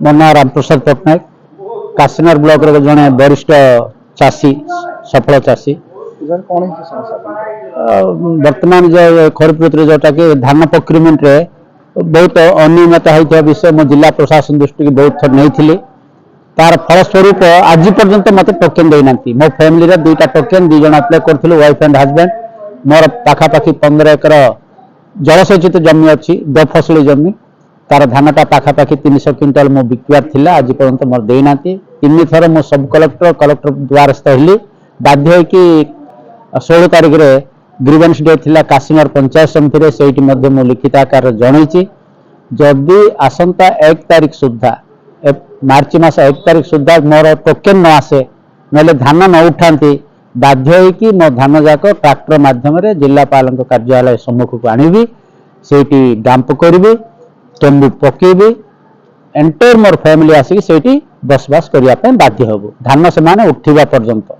मो ना रामप्रसाद पट्टनायक काशीनार ब्लॉक रे जने वरिष्ठ चाषी सफल चाषी वर्तमान जो खरीफ ऋतु जोटा कि धान प्रोक्यूरमेंट रे बहुत अनियमितता होता विषय मो जिला प्रशासन दृष्टि की बहुत थर नहीं तार फलस्वरूप आज पर्यंत मत टोकेन देना मो फैमिली रे दुईटा टोकेन दी जन अप्लाई करथिलु वाइफ एंड हस्बैंड मोर पाखापाखि 15 एकर जलसेचित जमी अच्छी दो फसली जमी तार धानटा पाखापाखि 300 क्विंटाल मो बिकवार थिला आज पर्यंत मोर देना तीन थर मो सब कलेक्टर द्वारस्थ हेली बाध्य कि 16 तारिख रे ग्रीवेंस डे थिला काशीनार पंचायत समिति से मो लिखित आकार जनईची जदि आसंता 1 तारिख सुधा मार्च मास 1 तारिख सुधा मोर टोकेन न आसे नले धान न उठाती बाध्य कि मो धान जाक ट्रैक्टर माध्यम जिलापाल कार्यालय सम्मुख को आनिबी सेठी डंप करी तंबू पकेबी एंटायर मोर फैमिली आसिक सेठी बसबास करने बाध्य हबू धान से माने उठिबा पर्यंत।